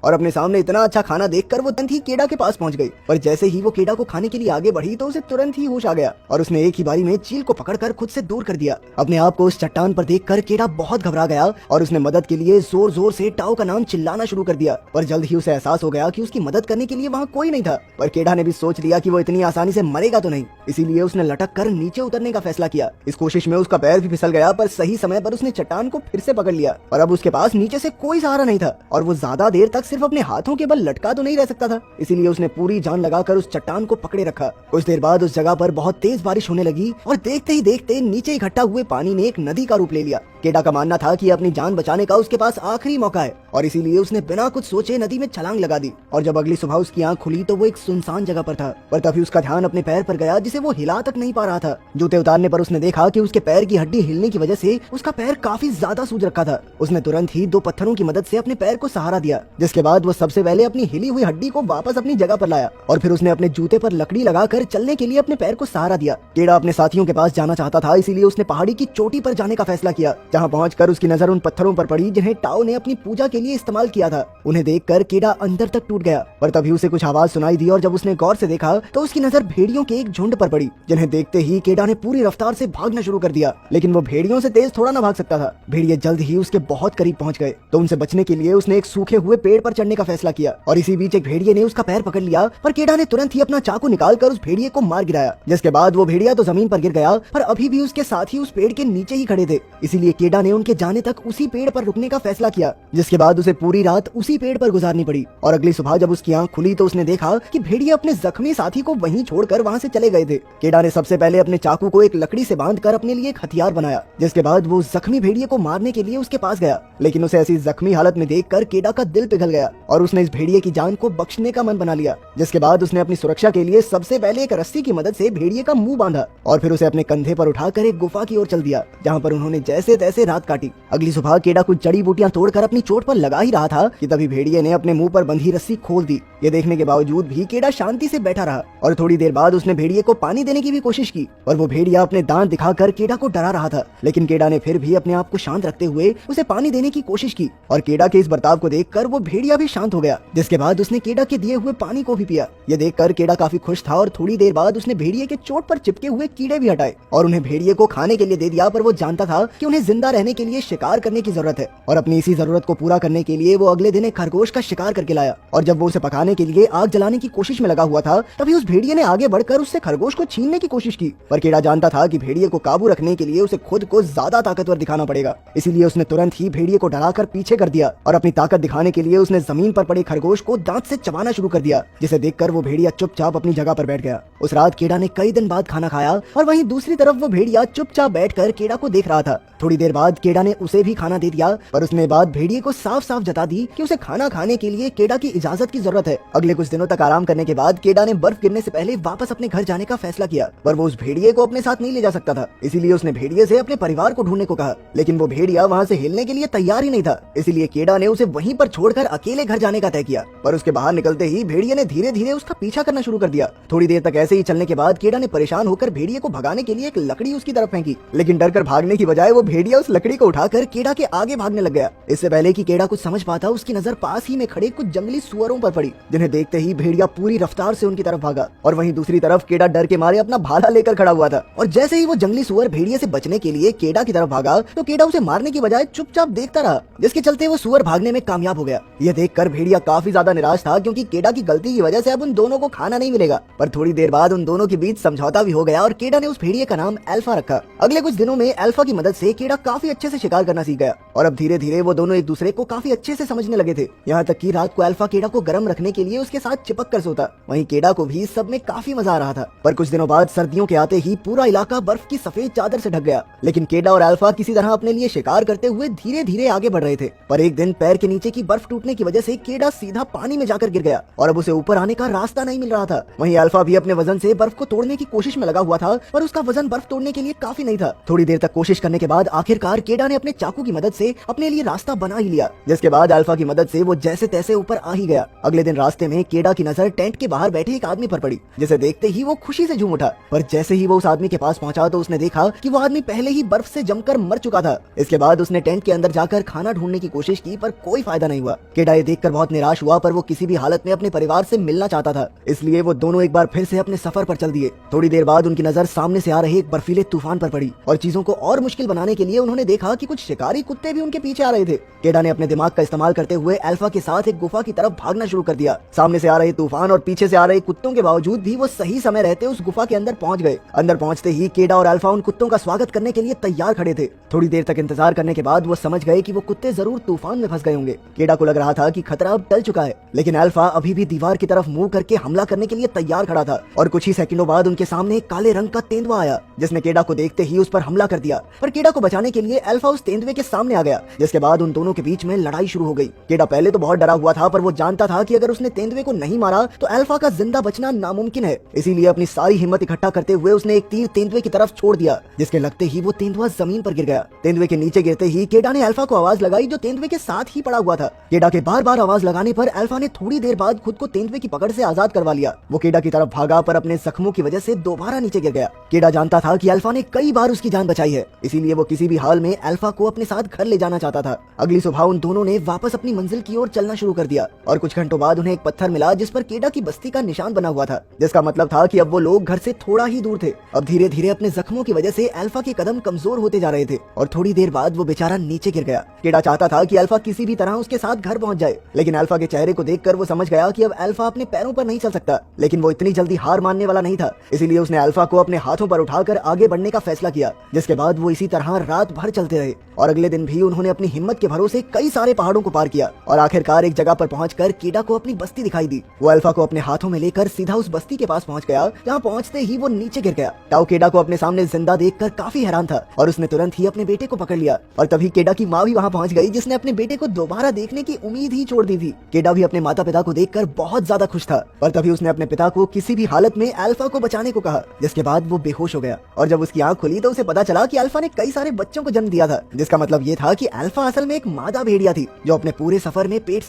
और अपने सामने इतना अच्छा खाना देखकर वो तुरंत ही केडा के पास पहुंच गई। पर जैसे ही वो केडा को खाने के लिए आगे बढ़ी तो उसे तुरंत ही होश आ गया और उसने एक ही बारी में चील को पकड़कर खुद से दूर कर दिया। अपने आप को उस चट्टान पर देखकर केडा बहुत घबरा गया और उसने मदद के लिए जोर जोर से टाओ का नाम चिल्लाना शुरू कर दिया। पर जल्द ही उसे एहसास हो गया कि उसकी मदद करने के लिए वहाँ कोई नहीं था। पर केडा ने भी सोच लिया कि वो इतनी आसानी से मरेगा तो नहीं, इसीलिए उसने लटक कर नीचे उतरने का फैसला किया। इस कोशिश में उसका पैर भी फिसल गया, पर सही समय पर उसने चट्टान को फिर से पकड़ लिया और अब उसके पास नीचे से कोई सहारा नहीं था और वो ज्यादा देर तक सिर्फ अपने हाथों के बल लटका तो नहीं रह सकता था, इसीलिए उसने पूरी जान लगाकर उस चट्टान को पकड़े रखा। कुछ देर बाद उस जगह पर बहुत तेज बारिश होने लगी और देखते ही देखते नीचे इकट्ठा हुए पानी ने एक नदी का रूप ले लिया। केडा का मानना था कि अपनी जान बचाने का उसके पास आखिरी मौका है और इसीलिए उसने बिना कुछ सोचे नदी में छलांग लगा दी। और जब अगली सुबह उसकी आंख खुली तो वो एक सुनसान जगह पर था, पर तभी उसका ध्यान अपने पैर पर गया जिसे वो हिला तक नहीं पा रहा था। जूते उतारने पर उसने देखा कि उसके पैर की हड्डी हिलने की वजह से उसका पैर काफी ज्यादा सूज रखा था। उसने तुरंत ही 2 पत्थरों की मदद से अपने पैर को सहारा दिया, जिसके बाद वो सबसे पहले अपनी हिली हुई हड्डी को वापस अपनी जगह पर लाया और फिर उसने अपने जूते पर लकड़ी लगाकर चलने के लिए अपने पैर को सहारा दिया। केडा अपने साथियों के पास जाना चाहता था, इसीलिए उसने पहाड़ी की चोटी पर जाने का फैसला किया, जहाँ पहुंचकर उसकी नजर उन पत्थरों पर पड़ी जिन्हें टाओ ने अपनी पूजा के लिए इस्तेमाल किया था। उन्हें देखकर केडा अंदर तक टूट गया, पर तभी उसे कुछ आवाज सुनाई दी और जब उसने गौर से देखा तो उसकी नजर भेड़ियों के एक झुंड पर पड़ी, जिन्हें देखते ही केडा ने पूरी रफ्तार से भागना शुरू कर दिया। लेकिन वो भेड़ियों से तेज थोड़ा ना भाग सकता था। भेड़िए जल्द ही उसके बहुत करीब पहुंच गए तो उनसे बचने के लिए उसने एक सूखे हुए पेड़ पर चढ़ने का फैसला किया और इसी बीच एक भेड़िए ने उसका पैर पकड़ लिया, पर केडा ने तुरंत ही अपना चाकू निकालकर उस भेड़िए को मार गिराया, जिसके बाद वो भेड़िया तो जमीन पर गिर गया, पर अभी भी उसके साथी उस पेड़ के नीचे ही खड़े थे। इसीलिए केडा ने उनके जाने तक उसी पेड़ पर रुकने का फैसला किया, जिसके बाद उसे पूरी रात उसी पेड़ पर गुजारनी पड़ी। और अगली सुबह जब उसकी आंख खुली तो उसने देखा कि भेड़िए अपने जख्मी साथी को वहीं छोड़कर वहां से चले गए थे। केडा ने सबसे पहले अपने चाकू को एक लकड़ी से बांधकर अपने लिए एक हथियार बनाया, जिसके बाद वो जख्मी भेड़िए को मारने के लिए उसके पास गया। लेकिन उसे ऐसी जख्मी हालत में देखकर केडा का दिल पिघल गया और उसने इस भेड़िए की जान को बख्शने का मन बना लिया। जिसके बाद उसने अपनी सुरक्षा के लिए सबसे पहले एक रस्सी की मदद से भेड़िए का मुंह बांधा और फिर उसे अपने कंधे पर उठाकर एक गुफा की ओर चल दिया, जहाँ पर उन्होंने जैसे तैसे रात काटी। अगली सुबह केडा कुछ जड़ी बूटियां तोड़कर अपनी चोट पर लगा ही रहा था कि तभी भेड़िए ने अपने मुंह पर बंधी रस्सी खोल दी। ये देखने के बावजूद भी केडा शांति से बैठा रहा और थोड़ी देर बाद उसने भेड़िए को पानी देने की भी कोशिश की और वो भेड़िया अपने दांत दिखाकर केडा को डरा रहा था। लेकिन केडा ने फिर भी अपने आप को शांत रखते हुए उसे पानी देने की कोशिश की और केडा के इस बर्ताव को देखकर वो भेड़िया भी शांत हो गया, जिसके बाद उसने केडा के दिए हुए पानी को भी पिया। ये देखकर केडा काफी खुश था और थोड़ी देर बाद उसने भेड़िए के चोट पर चिपके हुए कीड़े भी हटाए और उन्हें भेड़िए को खाने के लिए दे दिया। पर वो जानता था कि उन्हें जिंदा रहने के लिए शिकार करने की जरूरत है और अपनी इसी जरूरत को पूरा करने के लिए वो अगले दिन एक खरगोश का शिकार करके लाया और जब वो उसे पकाने के लिए आग जलाने की कोशिश में लगा हुआ था तभी उस भेड़िए ने आगे बढ़कर उससे खरगोश को छीनने की कोशिश की। पर केडा जानता था कि भेड़िए को काबू रखने के लिए उसे खुद को ज्यादा ताकतवर दिखाना पड़ेगा, इसीलिए उसने तुरंत ही भेड़िए को डराकर पीछे कर दिया और अपनी ताकत दिखाने के लिए उसने जमीन पर पड़े खरगोश को दांत से चबाना शुरू कर दिया, जिसे देखकर वो भेड़िया चुपचाप अपनी जगह पर बैठ गया। उस रात केडा ने कई दिन बाद खाना खाया और वहीं दूसरी तरफ वो भेड़िया चुपचाप बैठकर केडा को देख रहा था। थोड़ी देर बाद केडा ने उसे भी खाना दे दिया, पर उसने बाद भेड़िए को साफ साफ जता दी कि उसे खाना खाने के लिए केडा की इजाजत की जरूरत है। अगले कुछ दिनों तक आराम करने के बाद केडा ने बर्फ गिरने से पहले वापस अपने घर जाने का फैसला किया, पर वो उस भेड़िए को अपने साथ नहीं ले जा सकता था, इसीलिए उसने भेड़िए से अपने परिवार को ढूंढने को कहा। लेकिन वो भेड़िया वहाँ से हिलने के लिए तैयार ही नहीं था, इसीलिए केडा ने उसे वहीं पर छोड़कर अकेले घर जाने का तय किया। पर उसके बाहर निकलते ही भेड़िए ने धीरे धीरे उसका पीछा करना शुरू कर दिया। थोड़ी देर तक ऐसे ही चलने के बाद केडा ने परेशान होकर भेड़िए को भगाने के लिए एक लकड़ी उसकी तरफ फेंकी, लेकिन डरकर भागने की बजाय वो भेड़िया उस लकड़ी को उठाकर केडा के आगे भागने लग गया। इससे पहले कि केडा कुछ समझ पाता उसकी नजर पास ही में खड़े कुछ जंगली सुअरों पर पड़ी, जिन्हें देखते ही भेड़िया पूरी रफ्तार से उनकी तरफ भागा और वहीं दूसरी तरफ केडा डर के मारे अपना भाला लेकर खड़ा हुआ था। और जैसे ही वो जंगली सुअर भेड़िए से बचने के लिए केडा की तरफ भागा तो केडा उसे मारने की बजाय चुपचाप देखता रहा, जिसके चलते वो सुअर भागने में कामयाब हो गया। यह देखकर भेड़िया काफी ज्यादा निराश था, क्योंकि केडा की गलती की वजह से अब उन दोनों को खाना नहीं मिलेगा। पर थोड़ी देर बाद उन दोनों के बीच समझौता भी हो गया और केडा ने उस भेड़िए का नाम अल्फा रखा। अगले कुछ दिनों में अल्फा की मदद से केडा काफी अच्छे से शिकार करना सीख गया और अब धीरे धीरे वो दोनों एक दूसरे को काफी अच्छे से समझने लगे थे। यहाँ तक कि रात को अल्फा केडा को गर्म रखने के लिए उसके साथ चिपक कर सोता। वहीं केडा को भी सब में काफी मजा आ रहा था। पर कुछ दिनों बाद सर्दियों के आते ही पूरा इलाका बर्फ की सफेद चादर से ढक गया, लेकिन केडा और अल्फा किसी तरह अपने लिए शिकार करते हुए धीरे धीरे आगे बढ़ रहे थे। पर एक दिन पैर के नीचे की बर्फ टूटने की वजह से केडा सीधा पानी में जाकर गिर गया और अब उसे ऊपर आने का रास्ता नहीं मिल रहा था। वहीं अल्फा भी अपने वजन से बर्फ को तोड़ने की कोशिश में लगा हुआ था, पर उसका वजन बर्फ तोड़ने के लिए काफी नहीं था। थोड़ी देर तक कोशिश करने के बाद आखिर आखिरकार केडा ने अपने चाकू की मदद से अपने लिए रास्ता बना ही लिया, जिसके बाद अल्फा की मदद से वो जैसे तैसे ऊपर आ ही गया। अगले दिन रास्ते में केडा की नजर टेंट के बाहर बैठे एक आदमी पर पड़ी, जिसे देखते ही वो खुशी से झूम उठा। पर जैसे ही वो उस आदमी के पास पहुंचा तो उसने देखा कि वो आदमी पहले ही बर्फ से जमकर मर चुका था। इसके बाद उसने टेंट के अंदर जाकर खाना ढूंढने की कोशिश की, पर कोई फायदा नहीं हुआ। केडा ये देखकर बहुत निराश हुआ, पर वो किसी भी हालत में अपने परिवार से मिलना चाहता था, इसलिए वो दोनों एक बार फिर से अपने सफर पर चल दिए। थोड़ी देर बाद उनकी नजर सामने से आ रहे एक बर्फीले तूफान पर पड़ी और चीजों को और मुश्किल बनाने के लिए उन्होंने देखा कि कुछ शिकारी कुत्ते भी उनके पीछे आ रहे थे। केडा ने अपने दिमाग का इस्तेमाल करते हुए अल्फा के साथ एक गुफा की तरफ भागना शुरू कर दिया। सामने से आ रहे तूफान और पीछे से आ रहे कुत्तों के बावजूद भी वो सही समय रहते उस गुफा के अंदर पहुंच गए। अंदर पहुंचते ही केडा और अल्फा उन कुत्तों का स्वागत करने के लिए तैयार खड़े थे। थोड़ी देर तक इंतजार करने के बाद वो समझ गए कि वो कुत्ते जरूर तूफान में फंस गए होंगे। केडा को लग रहा था कि खतरा अब टल चुका है, लेकिन अल्फा अभी भी दीवार की तरफ मुंह करके हमला करने के लिए तैयार खड़ा था और कुछ ही सेकंडों बाद उनके सामने एक काले रंग का तेंदुआ आया, जिसने केडा को देखते ही उस पर हमला कर दिया। पर केडा को बचाने के लिए अल्फा उस तेंदुए के सामने आ गया, जिसके बाद उन दोनों के बीच में लड़ाई शुरू हो गई। केडा पहले तो बहुत डरा हुआ था, पर वो जानता था कि अगर उसने तेंदुए को नहीं मारा तो अल्फा का जिंदा बचना नामुमकिन है। इसीलिए अपनी सारी हिम्मत इकट्ठा करते हुए उसने एक तीर तेंदुए की तरफ छोड़ दिया, जिसके लगते ही वो तेंदुआ जमीन पर गिर गया। तेंदुए के नीचे गिरते ही केडा ने अल्फा को आवाज लगाई, जो तेंदुए के साथ ही पड़ा हुआ था। केडा के बार बार आवाज लगाने पर अल्फा ने थोड़ी देर बाद खुद को तेंदुए की पकड़ से आजाद करवा लिया। वो केडा की तरफ भागा, पर अपने जख्मों की वजह से दोबारा नीचे गिर गया। केडा जानता था कि अल्फा ने कई बार उसकी जान बचाई है, इसीलिए वो किसी भी हाल में अल्फा को अपने साथ घर ले जाना चाहता था। अगली सुबह उन दोनों ने वापस अपनी मंजिल की ओर चलना शुरू कर दिया और कुछ घंटों बाद उन्हें एक पत्थर मिला, जिस पर केडा की बस्ती का निशान बना हुआ था, जिसका मतलब था कि अब वो लोग घर से थोड़ा ही दूर थे। अब धीरे धीरे अपने जख्मों की वजह से अल्फा के कदम कमजोर होते जा रहे थे और थोड़ी देर बाद वो बेचारा नीचे गिर गया। केडा चाहता था कि अल्फा किसी भी तरह उसके साथ घर पहुंच जाए, लेकिन अल्फा के चेहरे को देखकर वो समझ गया कि अब अल्फा अपने पैरों पर नहीं चल सकता। लेकिन वो इतनी जल्दी हार मानने वाला नहीं था, इसीलिए उसने अल्फा को अपने हाथों पर उठाकर आगे बढ़ने का फैसला किया, जिसके बाद वो इसी तरह रात भर चलते रहे और अगले दिन भी उन्होंने अपनी हिम्मत के भरोसे कई सारे पहाड़ों को पार किया और आखिरकार एक जगह पर पहुंचकर केडा को अपनी बस्ती दिखाई दी। वो अल्फा को अपने हाथों में लेकर सीधा उस बस्ती के पास पहुंच गया, जहां पहुंचते ही वो नीचे गिर गया। टाओ केडा को अपने सामने जिंदा देखकर काफी हैरान था और उसने तुरंत ही अपने बेटे को पकड़ लिया और तभी केडा की माँ भी वहां पहुंच गई, जिसने अपने बेटे को दोबारा देखने की उम्मीद ही छोड़ दी थी। केडा भी अपने माता पिता को देखकर बहुत ज्यादा खुश था, पर तभी उसने अपने पिता को किसी भी हालत में अल्फा को बचाने को कहा, जिसके बाद वो बेहोश हो गया और जब उसकी आंख खुली तो उसे पता चला कि अल्फा ने कई सारे बच्चों को जन्म दिया था, जिसका मतलब ये था कि अल्फा असल में एक मादा भेड़िया थी, जो अपने पूरे सफर में पेट